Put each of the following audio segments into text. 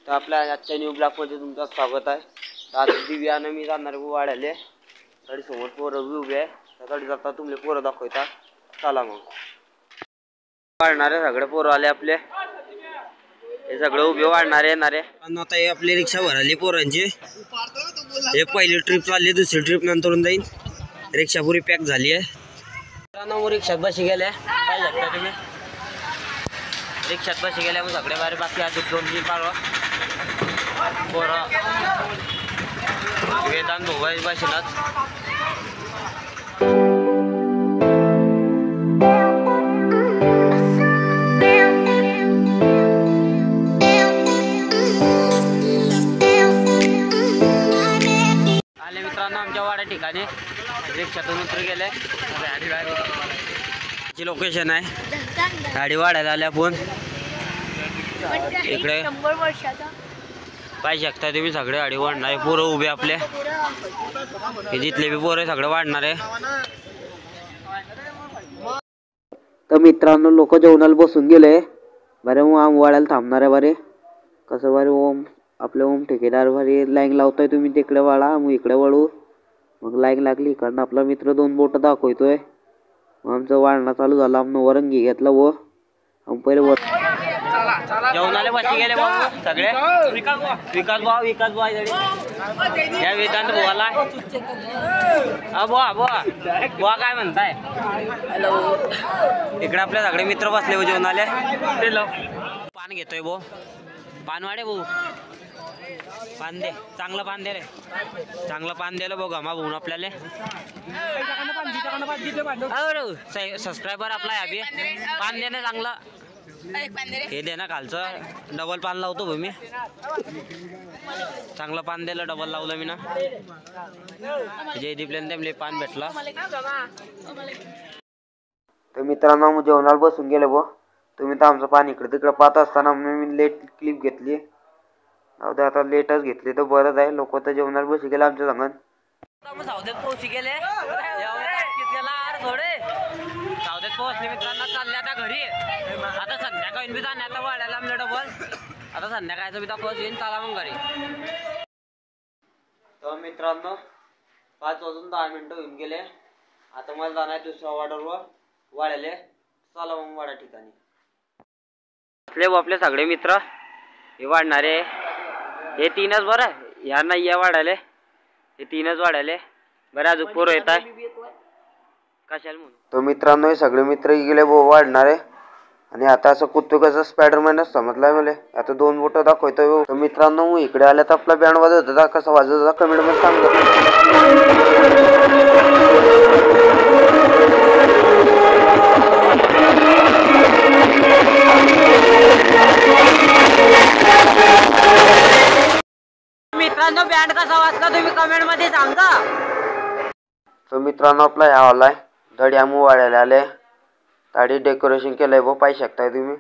तर आपल्या आजच्या न्यू ब्लॉगमध्ये तुमचं स्वागत आहे। तर आज दिव्यानं मी जाणार वाड्याले तरी समोर पोरं उभे आहे तरी जाता तुम्ही पोरं दाखवता चला मग वाढणारे सगळे पोरं आले आपले हे सगळे उभे वाढणारे येणारे आता हे आपली रिक्षा भराली पोरांची हे पहिली ट्रिप चालली दुसरी ट्रिप नंतर जाईल रिक्षा पुरी पॅक झाली आहे रिक्षात बशी गेले काय शकता तुम्ही रिक्षात बशी गेल्या मग सगळे बारे बाकी अजून 2-3 पारवा पोरं वेदांत भोगाई बसलाच आले मित्रांनो आमच्या वाड्या ठिकाणी रिक्षातून उतर गेले लोकेशन आहे गाडी वाढायला आल्या आपण इकडे पाहिजे शकता तुम्ही सगळे गाडी वाढणार पोरं उभे आपले हे जिथले बी पोरं सगळे वाढणार आहे। तर मित्रांनो लोक जेवणाला बसून गेले बरे मग आम वाढायला थांबणार आहे बरे कसं बरे ओम आपले ओम ठेकेदार बरे लाईन लावताय तुम्ही तिकडे वाढा मग इकडे वळू मग लाईन लागली कारण आपला मित्र 2 बोट दाखवतोय मग आमचं वाढणं चालू झालं आमनं वरंगी घेतलं व पहिले वर जेवणाला बसी गेले भाऊ सगळे विकास भाऊ या वेदांत भावाला बुवा काय म्हणताय हॅलो इकडे आपले सगळे मित्र बसले हो जेवणाले पान घेतोय भाऊ पान वाढे भाऊ पान दे चांगलं पान दे रे चांगलं पान दिलं भाऊ गमा भाऊन आपल्याला सबस्क्रायबर आपला अभि पान दे ना चांगलं हे दे ना खालचं डबल पान लावतो भाऊ मी चांगलं पान दिलं डबल लावलं मी ना जयदीपला तेमले पान भेटला। तर मित्रांनो मग जेवणाला बसून गेले भाऊ तुम्ही तर आमचं पान इकडे तिकडे पाहत असताना मी लेट क्लिप घेतली आता लेटच घेतली तर बरंच आहे लोक तर जेवणाला बसी गेले आमच्या संगत सावदेत पोहोची गेले सावदेत पोहोचले मित्रांनो चालले आता घरी आता संध्याकाळी बी जाणे आता वाढायला आमच्या डबल आता संध्याकाळचं बी दाखवत येईन चला मग घरी। तर मित्रांनो 5 वाजून 10 मिनिटं होऊन गेले आता मला जाणार आहे दुसऱ्या वाड्यावर वाढायले चला मग वाड्या ठिकाणी आपले सगळे मित्र हे वाढणारे हे 3च बरं ह्या नाही या वाढायले हे 3च वाढायले बरं अजून पोरं येत आहे कशाला म्हणून। तर मित्रांनो हे सगळे मित्र गेले भाऊ वाढणारे आणि आता असं कुत्तो कसं स्पायडरमॅनच समजलाय मला आता 2 बोट दाखवतोय। तर मित्रांनो मग इकडे आल्या तर आपला बँड वाजत होता कसा वाजत होता कमेंट मध्ये सांगा। मित्रांनो बँड कसा वाजला तुम्ही कमेंट मध्ये सांगा। तर मित्रांनो आपला ह्या हॉल आहे धडी आमू वाढायला आले ताडी डेकोरेशन केलंय भाऊ पाहू शकताय तुम्ही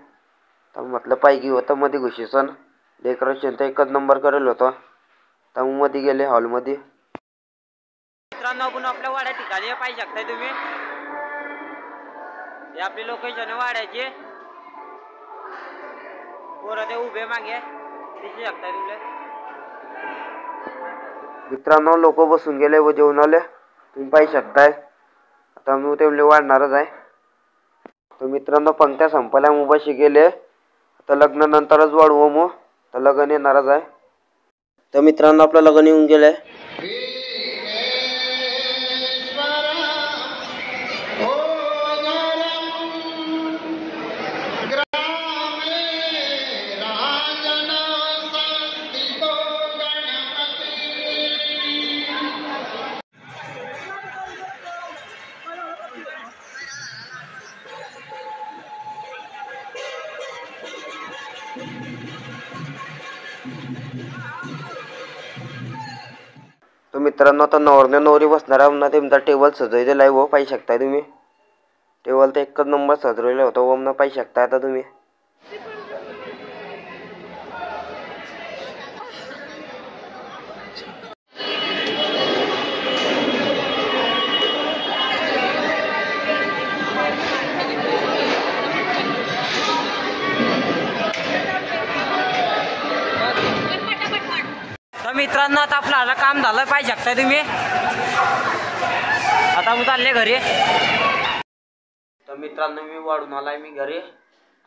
तर म्हटलं पाहिजे होतं मध्ये घुशीसन डेकोरेशन तर एकच नंबर करेल होतं तर मग मध्ये गेले हॉलमध्ये। मित्रांनो आपण आपल्या वाड्या ठिकाणी पाहू शकताय तुम्ही हे आपली लोकेशन वाड्याची पोरं ते उभे मागे दिसू शकताय तुम्ही। मित्रांनो लोक बसून गेले व जेवणाले तुम्ही पाहू शकताय आता मी तेवढे वाढणारच आहे। तर मित्रांनो पंक्त्या संपल्या मुंबईशी गेले आता लग्न नंतरच वाढवू मग तर लग्न येणारच आहे। तर मित्रांनो आपलं लग्न येऊन गेलंय तर मित्रांनो आता नवरने नवरी बसणार आहे त्यांचा टेबल सजवलेला आहे व पाहू शकताय तुम्ही टेबल तर एकच नंबर सजवलेला होता व पाहू शकताय आता तुम्ही। मित्रांनो आता आपलं काम झालं पाहिजे शकता तुम्ही. आता मी चालले घरी. तर मित्रांनो मी वाढून आलाय मी घरी.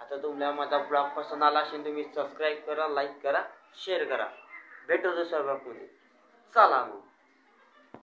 आता तुम्हाला माझा ब्लॉग पसंत आला असेल तुम्ही सबस्क्राईब करा, लाईक करा, शेअर करा. भेटू दुसऱ्या ब्लॉगमध्ये. चला मग.